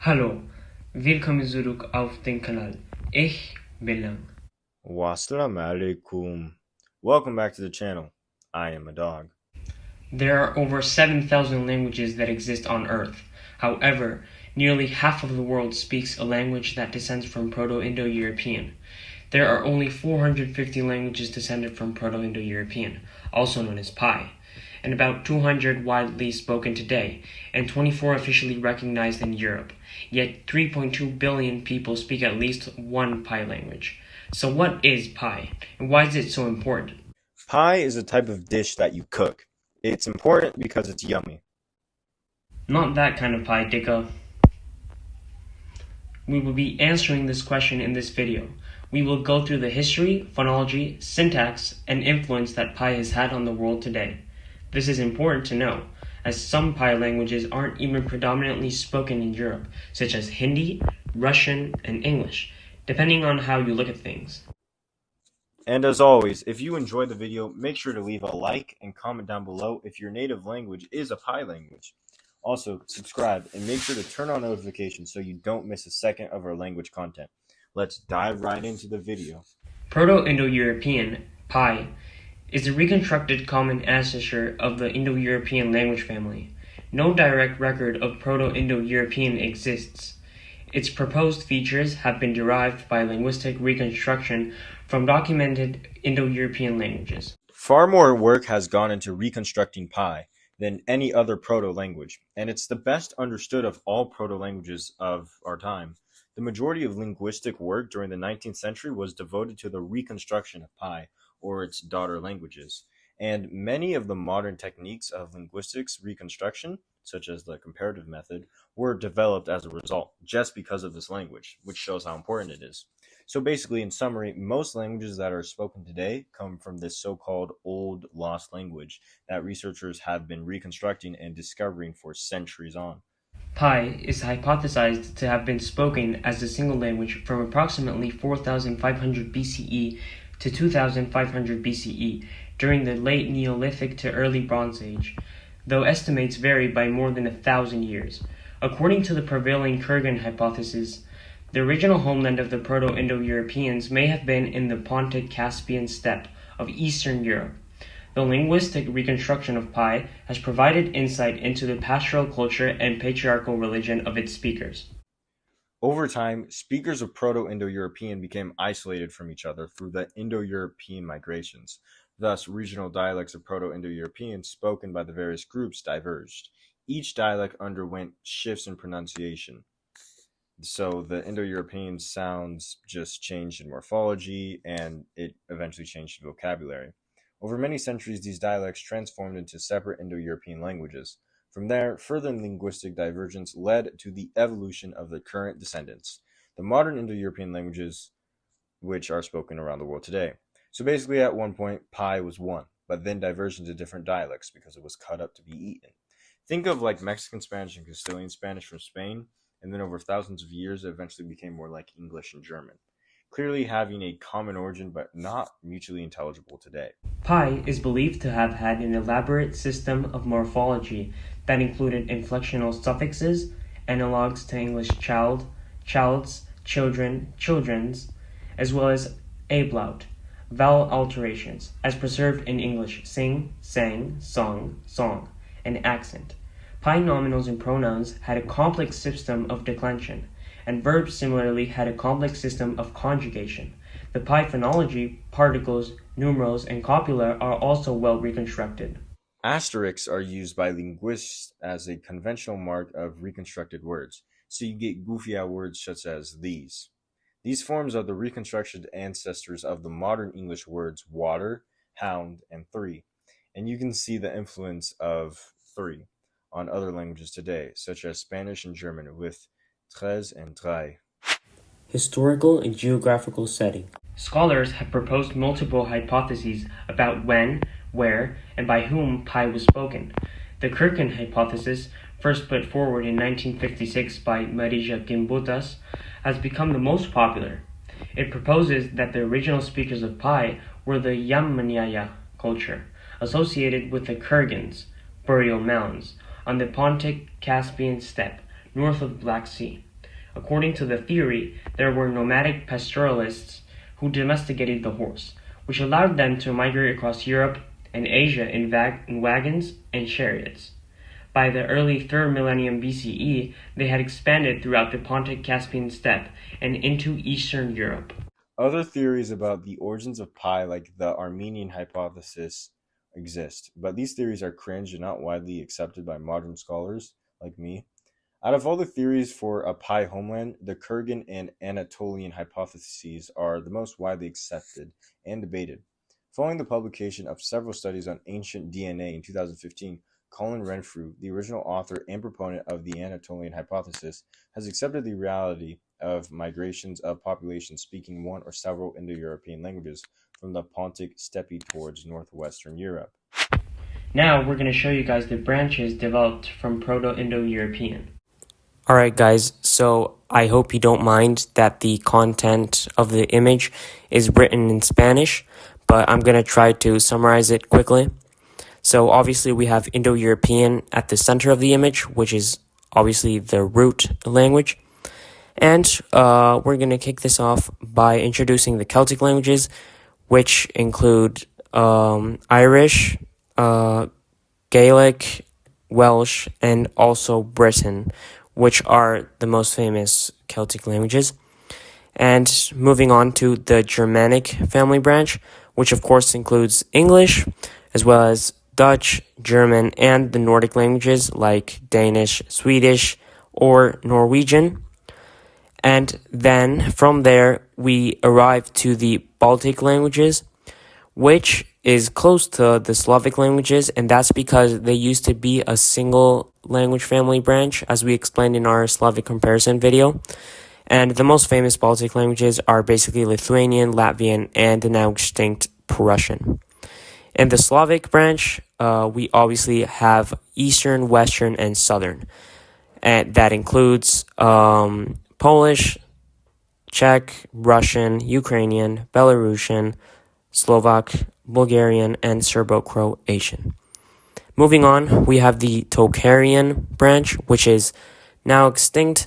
Hallo, willkommen zurück auf den Kanal. Ich bin Lang. Wassalamu alaikum. Welcome back to the channel. I am a dog. There are over 7,000 languages that exist on Earth. However, nearly half of the world speaks a language that descends from Proto-Indo-European. There are only 450 languages descended from Proto-Indo-European, also known as Pi, and about 200 widely spoken today, and 24 officially recognized in Europe. Yet 3.2 billion people speak at least one Pi language. So what is Pi, and why is it so important? Pie is a type of dish that you cook. It's important because it's yummy. Not that kind of pie, Dicko. We will be answering this question in this video. We will go through the history, phonology, syntax, and influence that Pi has had on the world today. This is important to know, as some Pi languages aren't even predominantly spoken in Europe, such as Hindi, Russian, and English, depending on how you look at things. And as always, if you enjoyed the video, make sure to leave a like and comment down below if your native language is a Pi language. Also, subscribe and make sure to turn on notifications so you don't miss a second of our language content. Let's dive right into the video. Proto-Indo-European, Pi, is the reconstructed common ancestor of the Indo-European language family. No direct record of Proto-Indo-European exists. Its proposed features have been derived by linguistic reconstruction from documented Indo-European languages. Far more work has gone into reconstructing Pi than any other proto-language, and it's the best understood of all proto-languages of our time. The majority of linguistic work during the 19th century was devoted to the reconstruction of Pi, or its daughter languages, and many of the modern techniques of linguistics reconstruction, such as the comparative method, were developed as a result, just because of this language, which shows how important it is. So basically, in summary, most languages that are spoken today come from this so-called old lost language that researchers have been reconstructing and discovering for centuries on. Pi is hypothesized to have been spoken as a single language from approximately 4,500 BCE to 2,500 BCE during the late Neolithic to early Bronze Age, though estimates vary by more than 1,000 years. According to the prevailing Kurgan hypothesis, the original homeland of the Proto-Indo-Europeans may have been in the Pontic-Caspian steppe of Eastern Europe. The linguistic reconstruction of Pi has provided insight into the pastoral culture and patriarchal religion of its speakers. Over time, speakers of Proto-Indo-European became isolated from each other through the Indo-European migrations. Thus, regional dialects of Proto-Indo-European spoken by the various groups diverged. Each dialect underwent shifts in pronunciation. So the Indo-European sounds just changed in morphology, and it eventually changed in vocabulary. Over many centuries, these dialects transformed into separate Indo-European languages. From there, further linguistic divergence led to the evolution of the current descendants, the modern Indo-European languages, which are spoken around the world today. So basically, at one point, Pi was one, but then diverged into different dialects because it was cut up to be eaten. Think of like Mexican Spanish and Castilian Spanish from Spain, and then over thousands of years, it eventually became more like English and German, clearly having a common origin but not mutually intelligible today. Pi is believed to have had an elaborate system of morphology that included inflectional suffixes, analogues to English child, child's, children, children's, as well as ablaut, vowel alterations, as preserved in English sing, sang, song, song, and accent. Pi nominals and pronouns had a complex system of declension, and verbs similarly had a complex system of conjugation. The Pi phonology, particles, numerals, and copula are also well reconstructed. Asterisks are used by linguists as a conventional mark of reconstructed words, so you get goofy out words such as these. These forms are the reconstructed ancestors of the modern English words water, hound, and three, and you can see the influence of three on other languages today, such as Spanish and German with tres and drei. Historical and geographical setting. Scholars have proposed multiple hypotheses about when, where, and by whom Pi was spoken. The Kurgan hypothesis, first put forward in 1956 by Marija Gimbutas, has become the most popular. It proposes that the original speakers of Pi were the Yamnaya culture, associated with the Kurgans, burial mounds, on the Pontic-Caspian steppe, north of the Black Sea. According to the theory, there were nomadic pastoralists who domesticated the horse, which allowed them to migrate across Europe and Asia in wagons and chariots. By the early 3rd millennium BCE, they had expanded throughout the Pontic-Caspian steppe and into Eastern Europe. Other theories about the origins of pi, like the Armenian hypothesis, exist, but these theories are cringe and not widely accepted by modern scholars like me. Out of all the theories for a pi homeland, the Kurgan and Anatolian hypotheses are the most widely accepted and debated. Following the publication of several studies on ancient DNA in 2015, Colin Renfrew, the original author and proponent of the Anatolian hypothesis, has accepted the reality of migrations of populations speaking one or several Indo-European languages from the Pontic steppe towards northwestern Europe. Now we're going to show you guys the branches developed from Proto-Indo-European. Alright guys, so I hope you don't mind that the content of the image is written in Spanish, but I'm going to try to summarize it quickly. So obviously we have Indo-European at the center of the image, which is obviously the root language. And we're going to kick this off by introducing the Celtic languages, which include Irish, Gaelic, Welsh, and also Breton, which are the most famous Celtic languages. And moving on to the Germanic family branch, which of course includes English, as well as Dutch, German, and the Nordic languages like Danish, Swedish, or Norwegian. And then from there, we arrive to the Baltic languages, which is close to the Slavic languages, and that's because they used to be a single language family branch, as we explained in our Slavic comparison video. And the most famous Baltic languages are basically Lithuanian, Latvian, and the now extinct Prussian. In the Slavic branch, we obviously have Eastern, Western, and Southern. And that includes Polish, Czech, Russian, Ukrainian, Belarusian, Slovak, Bulgarian, and Serbo-Croatian. Moving on, we have the Tocharian branch, which is now extinct.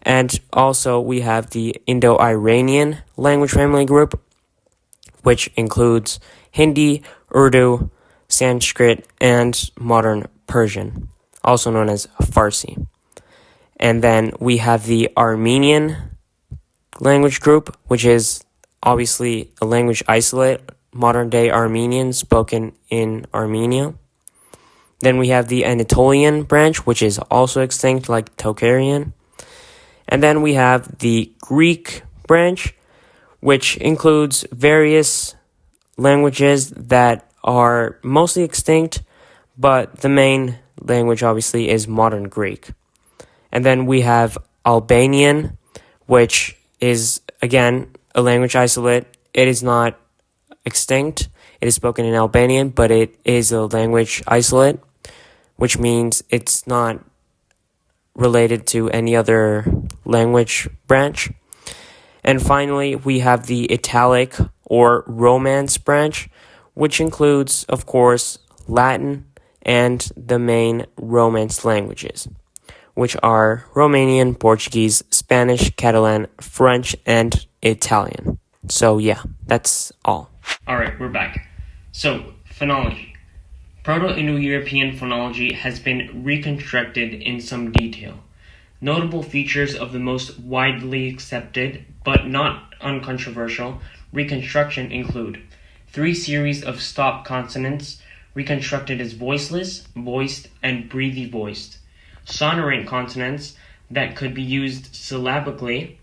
And also we have the Indo-Iranian language family group, which includes Hindi, Urdu, Sanskrit, and modern Persian, also known as Farsi. And then we have the Armenian language group, which is obviously a language isolate, modern-day Armenian spoken in Armenia. Then we have the Anatolian branch, which is also extinct like Tocharian. And then we have the Greek branch, which includes various languages that are mostly extinct, but the main language obviously is modern Greek. And then we have Albanian, which is, again, a language isolate. It is not extinct. It is spoken in Albanian, but it is a language isolate, which means it's not related to any other language branch. And finally, we have the Italic or Romance branch, which includes, of course, Latin and the main Romance languages, which are Romanian, Portuguese, Spanish, Catalan, French, and Italian. So yeah, that's all. Alright, we're back. So, phonology. Proto-Indo-European phonology has been reconstructed in some detail. Notable features of the most widely accepted, but not uncontroversial, reconstruction include 3 series of stop consonants reconstructed as voiceless, voiced, and breathy voiced, sonorant consonants that could be used syllabically,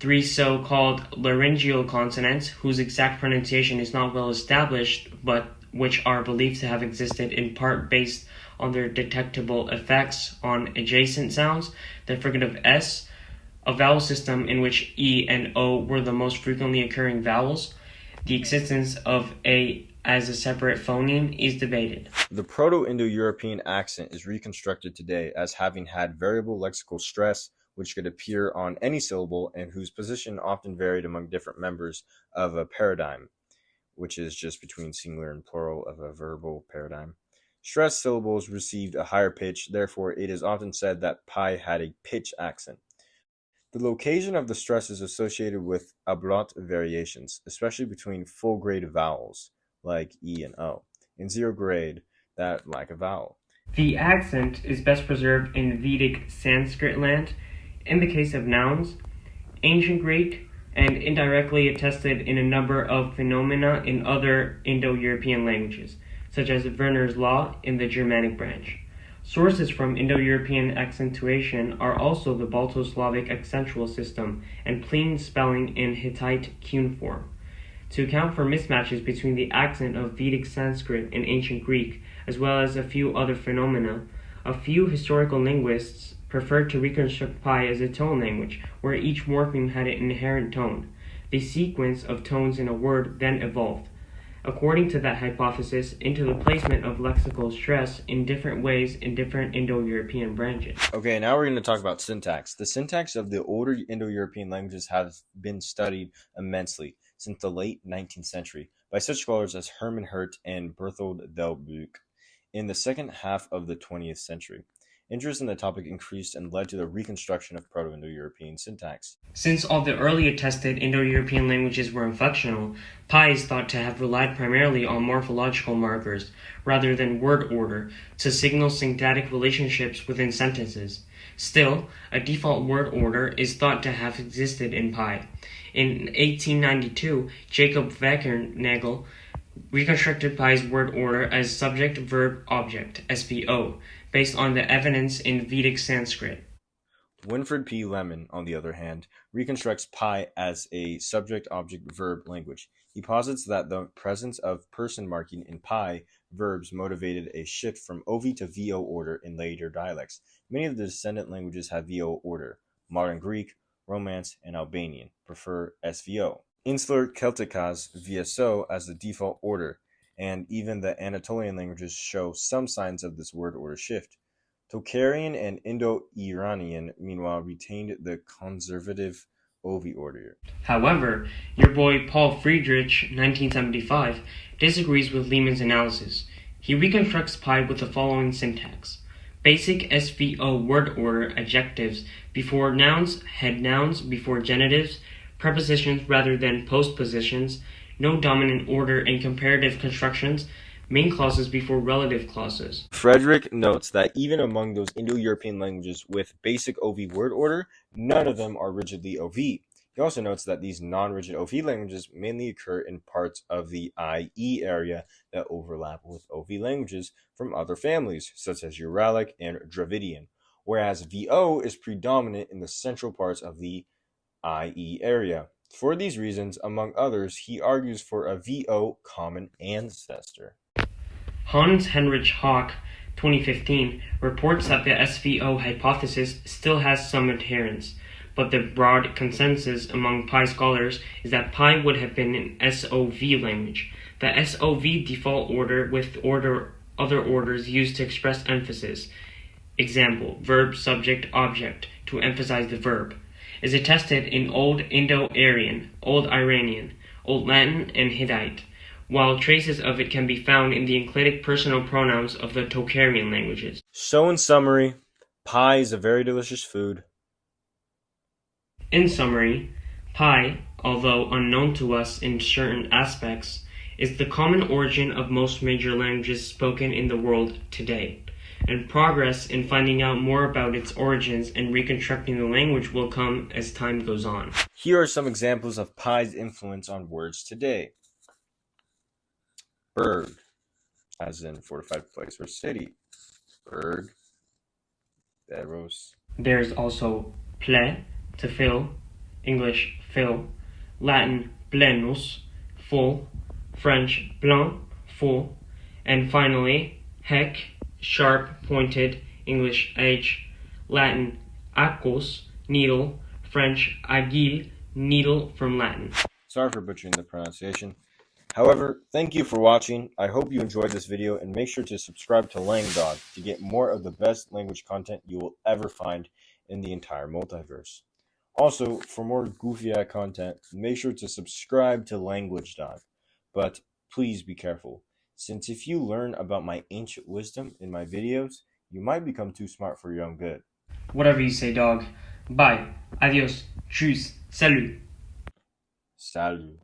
3 so-called laryngeal consonants whose exact pronunciation is not well established, but which are believed to have existed in part based on their detectable effects on adjacent sounds, the fricative S, a vowel system in which E and O were the most frequently occurring vowels. The existence of A as a separate phoneme is debated. The Proto-Indo-European accent is reconstructed today as having had variable lexical stress, which could appear on any syllable and whose position often varied among different members of a paradigm, which is just between singular and plural of a verbal paradigm. Stressed syllables received a higher pitch, therefore it is often said that pi had a pitch accent. The location of the stress is associated with abrupt variations, especially between full-grade vowels, like E and O, and zero-grade, that lack a vowel. The accent is best preserved in Vedic Sanskrit land, in the case of nouns, Ancient Greek, and indirectly attested in a number of phenomena in other Indo-European languages, such as Werner's law in the Germanic branch. Sources from Indo-European accentuation are also the Balto-Slavic accentual system and plain spelling in Hittite cuneiform. To account for mismatches between the accent of Vedic Sanskrit and Ancient Greek, as well as a few other phenomena, a few historical linguists preferred to reconstruct Pi as a tone language, where each morpheme had an inherent tone. The sequence of tones in a word then evolved, according to that hypothesis, into the placement of lexical stress in different ways in different Indo-European branches. Okay, now we're going to talk about syntax. The syntax of the older Indo-European languages has been studied immensely since the late 19th century by such scholars as Hermann Hurt and Berthold Delbuch in the second half of the 20th century. Interest in the topic increased and led to the reconstruction of Proto-Indo-European syntax. Since all the early attested Indo-European languages were inflectional, Pi is thought to have relied primarily on morphological markers, rather than word order, to signal syntactic relationships within sentences. Still, a default word order is thought to have existed in Pi. In 1892, Jacob Wackernagel reconstructed Pi's word order as subject-verb-object, SVO, based on the evidence in Vedic Sanskrit. Winfried P. Lemon, on the other hand, reconstructs Pi as a subject-object-verb language. He posits that the presence of person marking in Pi verbs motivated a shift from OV to VO order in later dialects. Many of the descendant languages have VO order. Modern Greek, Romance, and Albanian prefer SVO. Insular Celtic has VSO as the default order, and even the Anatolian languages show some signs of this word order shift. Tocharian and Indo-Iranian, meanwhile, retained the conservative OV order. However, your boy Paul Friedrich, 1975, disagrees with Lehmann's analysis. He reconstructs Pi with the following syntax. Basic SVO word order adjectives before nouns, head nouns before genitives, prepositions rather than postpositions, no dominant order in comparative constructions, main clauses before relative clauses. Frederick notes that even among those Indo-European languages with basic OV word order, none of them are rigidly OV. He also notes that these non-rigid OV languages mainly occur in parts of the IE area that overlap with OV languages from other families, such as Uralic and Dravidian, whereas VO is predominant in the central parts of the IE area. For these reasons, among others, he argues for a VO common ancestor. Hans Heinrich Hock, 2015, reports that the SVO hypothesis still has some adherents, but the broad consensus among Pi scholars is that Pi would have been an SOV language. The SOV default order with other orders used to express emphasis, example, verb, subject, object, to emphasize the verb, is attested in Old Indo-Aryan, Old Iranian, Old Latin, and Hittite, while traces of it can be found in the enclitic personal pronouns of the Tocharian languages. So in summary, Pi is a very delicious food. In summary, Pi, although unknown to us in certain aspects, is the common origin of most major languages spoken in the world today, and progress in finding out more about its origins and reconstructing the language will come as time goes on. Here are some examples of Pi's influence on words today. Berg, as in fortified place or city. Berg, Beros. There's also ple, to fill, English fill, Latin plenus, full, French blanc, full, and finally hec, sharp, pointed, English edge, Latin acus, needle, French agile, needle from Latin. Sorry for butchering the pronunciation. However, thank you for watching. I hope you enjoyed this video and make sure to subscribe to Langdawg to get more of the best language content you will ever find in the entire multiverse. Also, for more goofy content, make sure to subscribe to Language Dog. But please be careful, since if you learn about my ancient wisdom in my videos, you might become too smart for your own good. Whatever you say, dog. Bye. Adios. Tschüss. Salut. Salut.